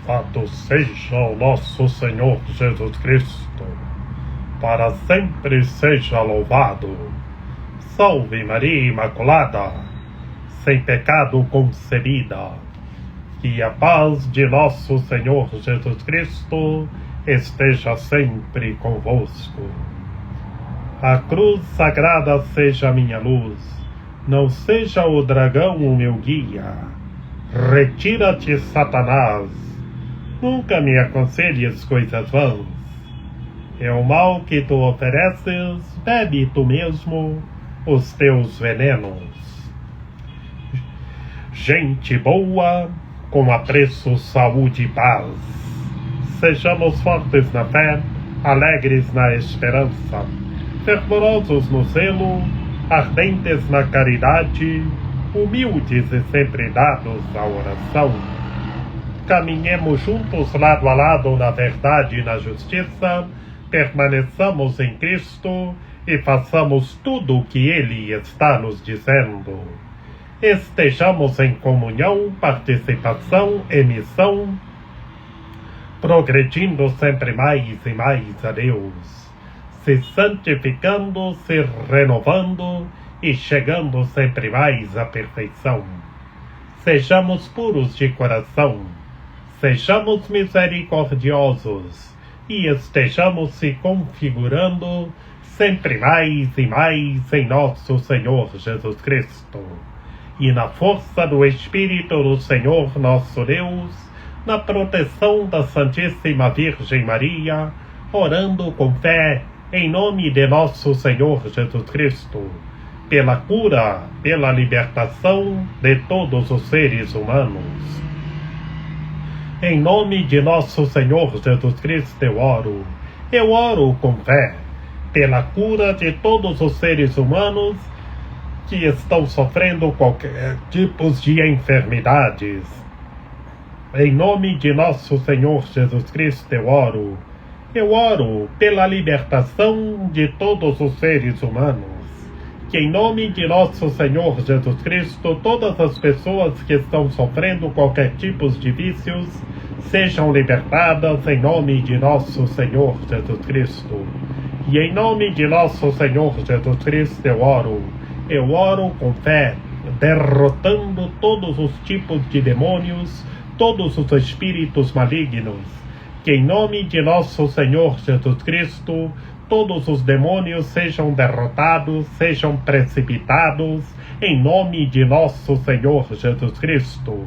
Louvado seja o nosso Senhor Jesus Cristo, para sempre seja louvado. Salve Maria Imaculada, sem pecado concebida. Que a paz de nosso Senhor Jesus Cristo esteja sempre convosco. A cruz sagrada seja a minha luz, não seja o dragão o meu guia. Retira-te, Satanás, nunca me aconselhes coisas vãs. É o mal que tu ofereces, bebe tu mesmo os teus venenos. Gente boa, com apreço, saúde e paz. Sejamos fortes na fé, alegres na esperança, fervorosos no zelo, ardentes na caridade, humildes e sempre dados à oração. Caminhemos juntos lado a lado na verdade e na justiça, permaneçamos em Cristo e façamos tudo o que Ele está nos dizendo. Estejamos em comunhão, participação e missão, progredindo sempre mais e mais a Deus, se santificando, se renovando e chegando sempre mais à perfeição. Sejamos puros de coração, sejamos misericordiosos e estejamos se configurando sempre mais e mais em nosso Senhor Jesus Cristo. E na força do Espírito do Senhor nosso Deus, na proteção da Santíssima Virgem Maria, orando com fé em nome de nosso Senhor Jesus Cristo, pela cura, pela libertação de todos os seres humanos. Em nome de nosso Senhor Jesus Cristo eu oro com fé, pela cura de todos os seres humanos que estão sofrendo qualquer tipo de enfermidades. Em nome de nosso Senhor Jesus Cristo eu oro pela libertação de todos os seres humanos. Que em nome de nosso Senhor Jesus Cristo, todas as pessoas que estão sofrendo qualquer tipo de vícios sejam libertadas em nome de nosso Senhor Jesus Cristo. E em nome de nosso Senhor Jesus Cristo eu oro com fé, derrotando todos os tipos de demônios, todos os espíritos malignos. Que em nome de nosso Senhor Jesus Cristo, todos os demônios sejam derrotados, sejam precipitados, em nome de nosso Senhor Jesus Cristo.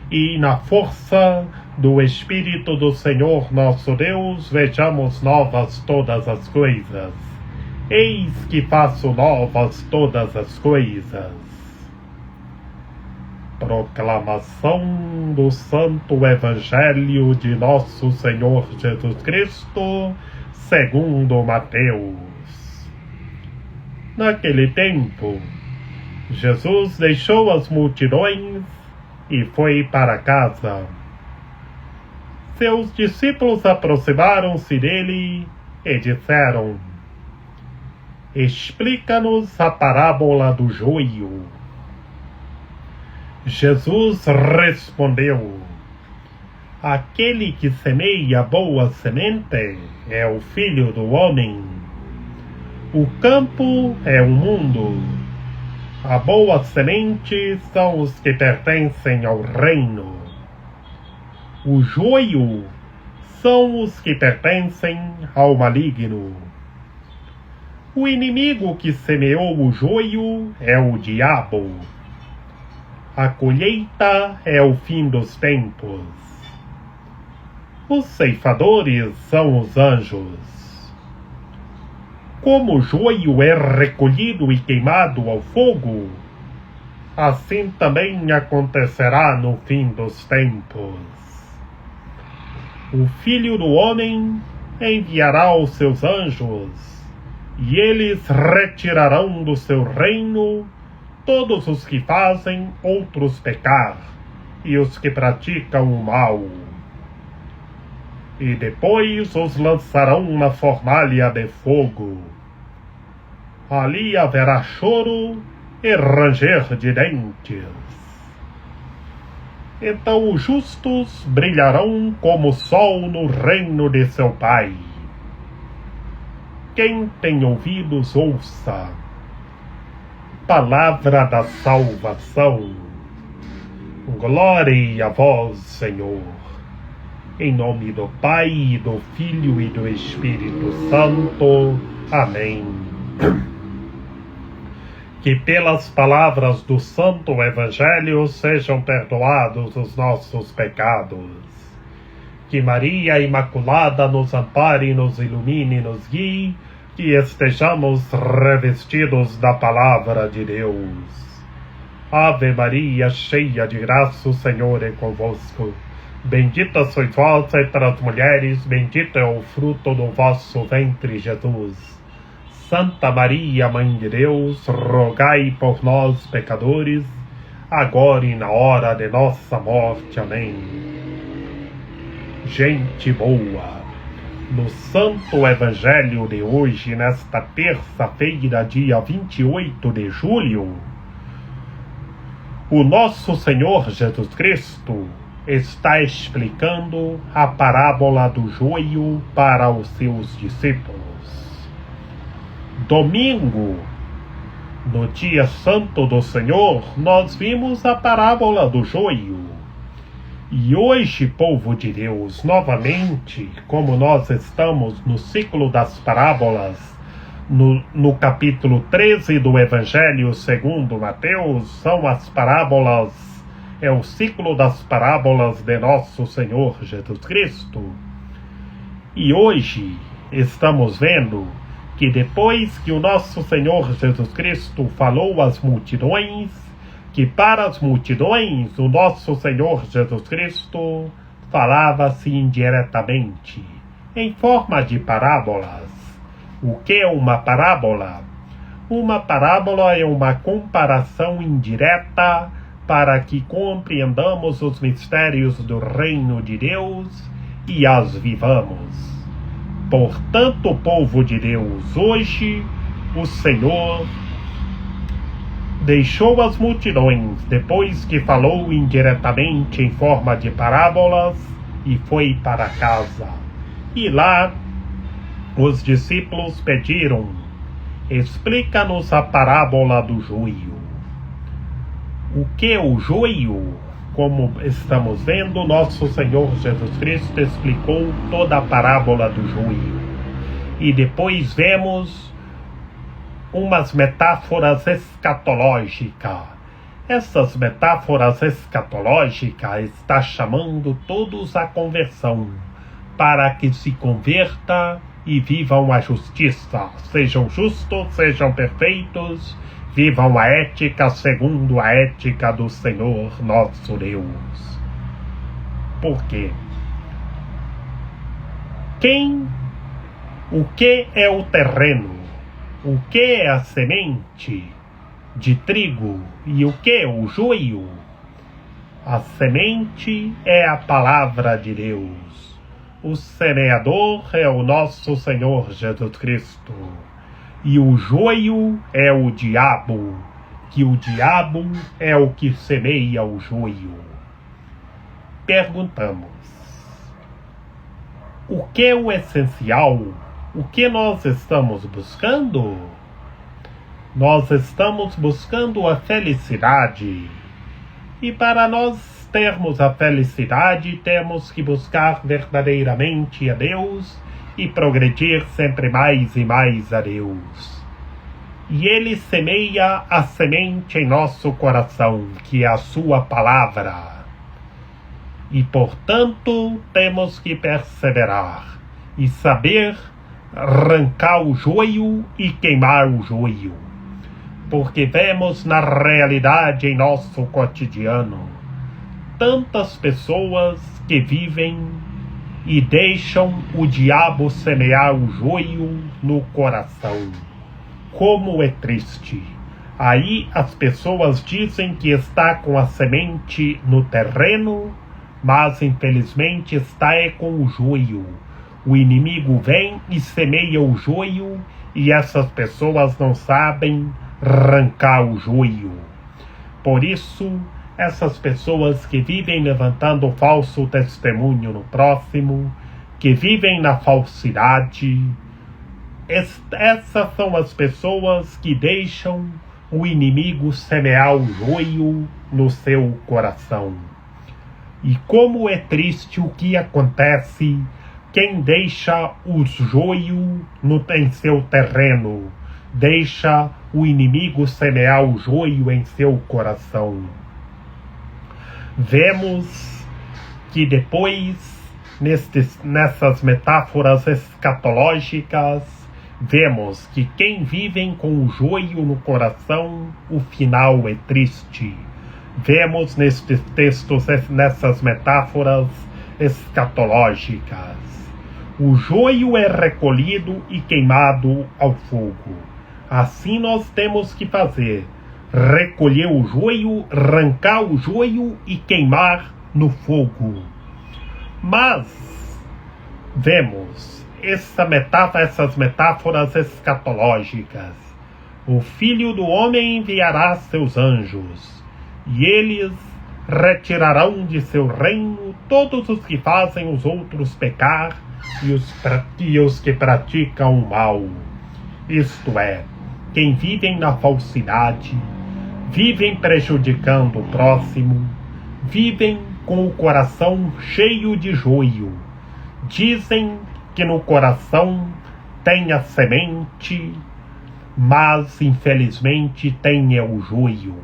E na força do Espírito do Senhor nosso Deus, vejamos novas todas as coisas. Eis que faço novas todas as coisas. Proclamação do Santo Evangelho de nosso Senhor Jesus Cristo, segundo Mateus. Naquele tempo, Jesus deixou as multidões e foi para casa. Seus discípulos aproximaram-se dele e disseram: explica-nos a parábola do joio. Jesus respondeu: aquele que semeia boa semente é o Filho do Homem. O campo é o mundo. A boa semente são os que pertencem ao reino. O joio são os que pertencem ao maligno. O inimigo que semeou o joio é o diabo. A colheita é o fim dos tempos. Os ceifadores são os anjos. Como o joio é recolhido e queimado ao fogo, assim também acontecerá no fim dos tempos. O Filho do Homem enviará os seus anjos, e eles retirarão do seu reino todos os que fazem outros pecar, e os que praticam o mal. E depois os lançarão na fornalha de fogo. Ali haverá choro e ranger de dentes. Então os justos brilharão como o sol no reino de seu Pai. Quem tem ouvidos, ouça. Palavra da salvação. Glória a vós, Senhor. Em nome do Pai, do Filho e do Espírito Santo. Amém. Que pelas palavras do Santo Evangelho sejam perdoados os nossos pecados. Que Maria Imaculada nos ampare, nos ilumine, nos guie, que estejamos revestidos da Palavra de Deus. Ave Maria, cheia de graça, o Senhor é convosco. Bendita sois vós entre as mulheres, bendito é o fruto do vosso ventre, Jesus. Santa Maria, Mãe de Deus, rogai por nós, pecadores, agora e na hora de nossa morte. Amém. Gente boa, no Santo Evangelho de hoje, nesta terça-feira, dia 28 de julho, o nosso Senhor Jesus Cristo está explicando a parábola do joio para os seus discípulos. Domingo, no dia santo do Senhor, nós vimos a parábola do joio. E hoje, povo de Deus, novamente, como nós estamos no ciclo das parábolas, no capítulo 13 do Evangelho segundo Mateus, são as parábolas, é o ciclo das parábolas de nosso Senhor Jesus Cristo. E hoje estamos vendo que depois que o nosso Senhor Jesus Cristo falou às multidões, que para as multidões o nosso Senhor Jesus Cristo falava-se indiretamente, em forma de parábolas. O que é uma parábola? Uma parábola é uma comparação indireta para que compreendamos os mistérios do reino de Deus e as vivamos. Portanto, povo de Deus, hoje o Senhor deixou as multidões depois que falou indiretamente em forma de parábolas e foi para casa. E lá os discípulos pediram: explica-nos a parábola do joio. O que é o joio? Como estamos vendo, nosso Senhor Jesus Cristo explicou toda a parábola do joio. E depois vemos umas metáforas escatológicas. Essas metáforas escatológicas estão chamando todos à conversão, para que se converta e vivam a justiça. Sejam justos, sejam perfeitos, vivam a ética segundo a ética do Senhor nosso Deus. Por quê? O que é o terreno? O que é a semente de trigo? E o que é o joio? A semente é a palavra de Deus. O semeador é o nosso Senhor Jesus Cristo. E o joio é o diabo, que o diabo é o que semeia o joio. Perguntamos: o que é o essencial? O que nós estamos buscando? Nós estamos buscando a felicidade. E para nós termos a felicidade, temos que buscar verdadeiramente a Deus e progredir sempre mais e mais a Deus. E Ele semeia a semente em nosso coração, que é a sua palavra. E, portanto, temos que perseverar e saber arrancar o joio e queimar o joio. Porque vemos na realidade em nosso cotidiano tantas pessoas que vivem e deixam o diabo semear o joio no coração. Como é triste! Aí as pessoas dizem que está com a semente no terreno, mas infelizmente está com o joio. O inimigo vem e semeia o joio e essas pessoas não sabem arrancar o joio. Por isso Essas pessoas que vivem levantando falso testemunho no próximo, que vivem na falsidade, essas são as pessoas que deixam o inimigo semear o joio no seu coração. E como é triste o que acontece quem deixa o joio em seu terreno, deixa o inimigo semear o joio em seu coração. Vemos que depois, nessas metáforas escatológicas, vemos que quem vivem com o joio no coração, o final é triste. Vemos nestes textos, nessas metáforas escatológicas, o joio é recolhido e queimado ao fogo. Assim nós temos que fazer: recolher o joio, arrancar o joio e queimar no fogo. Mas vemos essas metáforas escatológicas. O Filho do Homem enviará seus anjos, e eles retirarão de seu reino todos os que fazem os outros pecar e os que praticam o mal. Isto é, quem vivem na falsidade, vivem prejudicando o próximo, vivem com o coração cheio de joio. Dizem que no coração tem a semente, mas infelizmente tem o joio.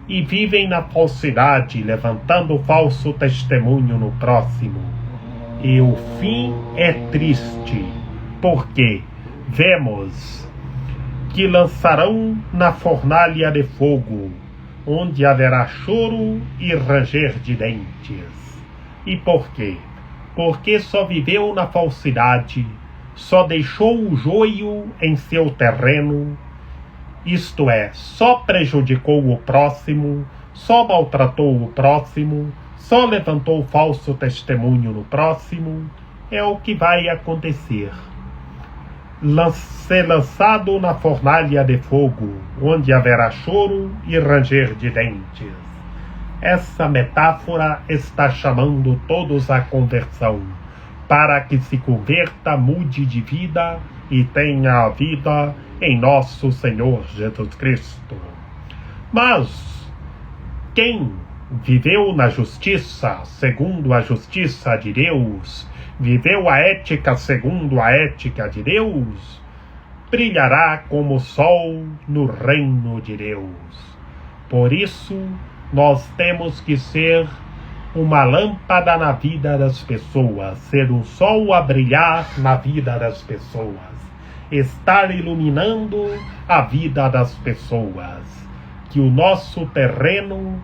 E vivem na falsidade, levantando falso testemunho no próximo. E o fim é triste, porque vemos que lançarão na fornalha de fogo, onde haverá choro e ranger de dentes. E por quê? Porque só viveu na falsidade, só deixou o joio em seu terreno, isto é, só prejudicou o próximo, só maltratou o próximo, só levantou falso testemunho no próximo. É o que vai acontecer. Ser lançado na fornalha de fogo, onde haverá choro e ranger de dentes. Essa metáfora está chamando todos à conversão, para que se converta, mude de vida e tenha a vida em nosso Senhor Jesus Cristo. Mas quem viveu na justiça, segundo a justiça de Deus, viveu a ética segundo a ética de Deus, brilhará como o sol no reino de Deus. Por isso, nós temos que ser uma lâmpada na vida das pessoas, ser um sol a brilhar na vida das pessoas, estar iluminando a vida das pessoas, que o nosso terreno,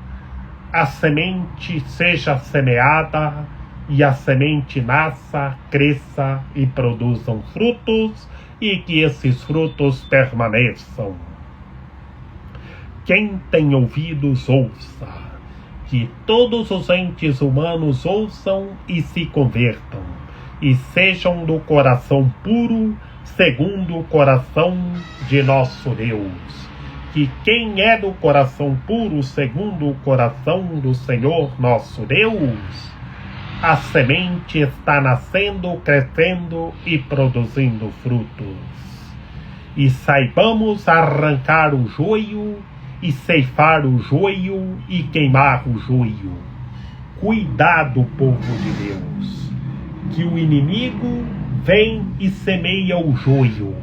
a semente seja semeada e a semente nasça, cresça e produzam frutos, e que esses frutos permaneçam. Quem tem ouvidos, ouça. Que todos os entes humanos ouçam e se convertam, e sejam do coração puro, segundo o coração de nosso Deus. Que quem é do coração puro, segundo o coração do Senhor nosso Deus, a semente está nascendo, crescendo e produzindo frutos. E saibamos arrancar o joio, e ceifar o joio, e queimar o joio. Cuidado, povo de Deus, que o inimigo vem e semeia o joio,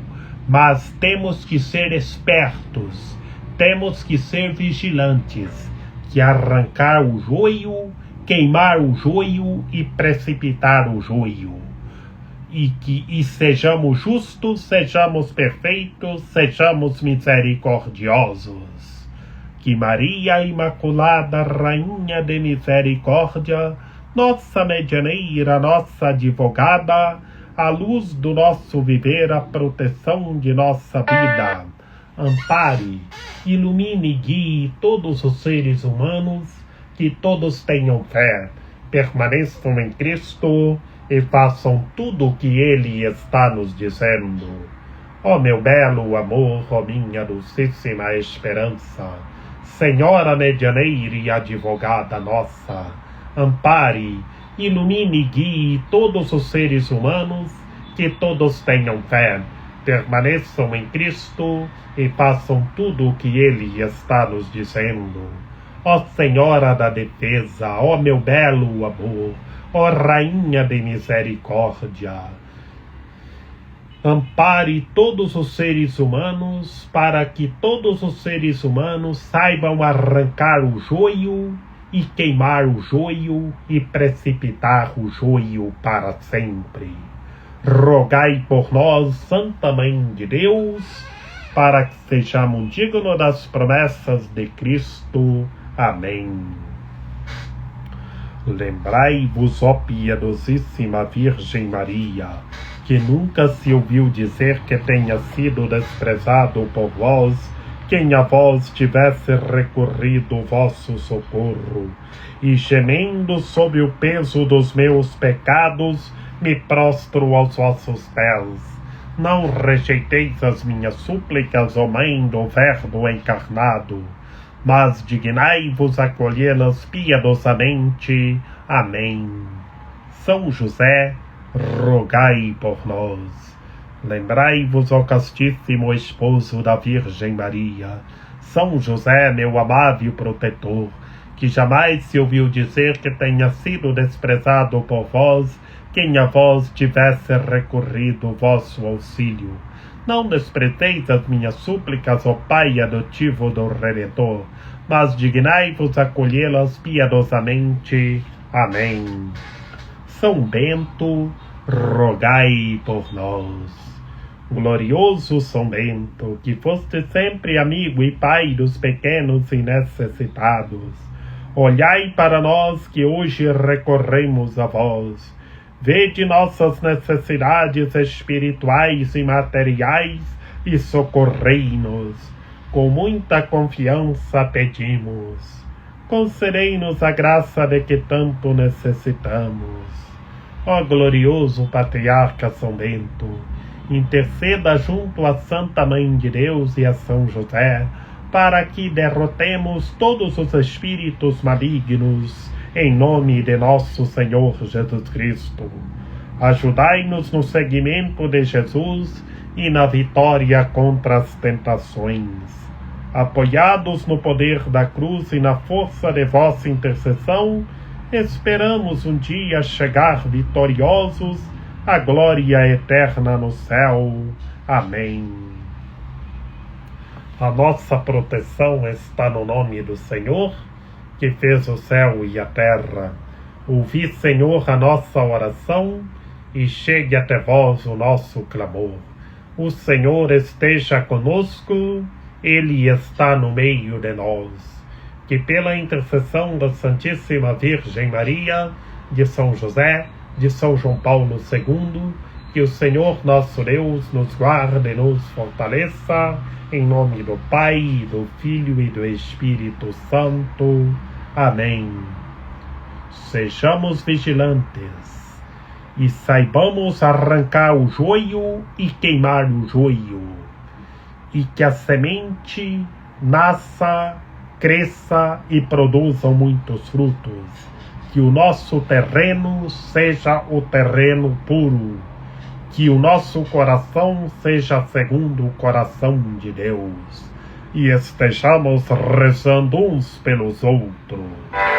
mas temos que ser espertos, temos que ser vigilantes, que arrancar o joio, queimar o joio e precipitar o joio. E sejamos justos, sejamos perfeitos, sejamos misericordiosos. Que Maria Imaculada, Rainha de Misericórdia, nossa medianeira, nossa advogada, a luz do nosso viver, a proteção de nossa vida, ampare, ilumine e guie todos os seres humanos, que todos tenham fé, permaneçam em Cristo e façam tudo o que Ele está nos dizendo. Ó meu belo amor, ó minha dulcíssima esperança, Senhora medianeira e advogada nossa, ampare, ilumine e guie todos os seres humanos, que todos tenham fé, permaneçam em Cristo e façam tudo o que Ele está nos dizendo. Ó Senhora da defesa, ó meu belo amor, ó Rainha de misericórdia, ampare todos os seres humanos, para que todos os seres humanos saibam arrancar o joio e queimar o joio e precipitar o joio para sempre. Rogai por nós, Santa Mãe de Deus, para que sejamos dignos das promessas de Cristo. Amém. Lembrai-vos, ó piedosíssima Virgem Maria, que nunca se ouviu dizer que tenha sido desprezado por vós quem a vós tivesse recorrido o vosso socorro, e gemendo sob o peso dos meus pecados, me prostro aos vossos pés. Não rejeiteis as minhas súplicas, ó Mãe do Verbo encarnado, mas dignai-vos acolhê-las piedosamente. Amém. São José, rogai por nós. Lembrai-vos, ó castíssimo esposo da Virgem Maria, São José, meu amável protetor, que jamais se ouviu dizer que tenha sido desprezado por vós quem a vós tivesse recorrido o vosso auxílio. Não desprezeis as minhas súplicas, ó Pai adotivo do Redentor, mas dignai-vos acolhê-las piedosamente. Amém. São Bento, rogai por nós. Glorioso São Bento, que foste sempre amigo e pai dos pequenos e necessitados, olhai para nós que hoje recorremos a vós. Vede nossas necessidades espirituais e materiais e socorrei-nos. Com muita confiança pedimos. Concedei-nos a graça de que tanto necessitamos. Ó glorioso Patriarca São Bento, interceda junto à Santa Mãe de Deus e a São José, para que derrotemos todos os espíritos malignos, em nome de nosso Senhor Jesus Cristo. Ajudai-nos no seguimento de Jesus e na vitória contra as tentações. Apoiados no poder da cruz e na força de vossa intercessão, esperamos um dia chegar vitoriosos à glória eterna no céu. Amém. A nossa proteção está no nome do Senhor, que fez o céu e a terra. Ouvi, Senhor, a nossa oração, e chegue até vós o nosso clamor. O Senhor esteja conosco, Ele está no meio de nós. Que pela intercessão da Santíssima Virgem Maria, de São José, de São João Paulo II, que o Senhor nosso Deus nos guarde e nos fortaleça, em nome do Pai, do Filho e do Espírito Santo. Amém. Sejamos vigilantes e saibamos arrancar o joio e queimar o joio, e que a semente nasça, cresça e produza muitos frutos. Que o nosso terreno seja o terreno puro, que o nosso coração seja segundo o coração de Deus, e estejamos rezando uns pelos outros.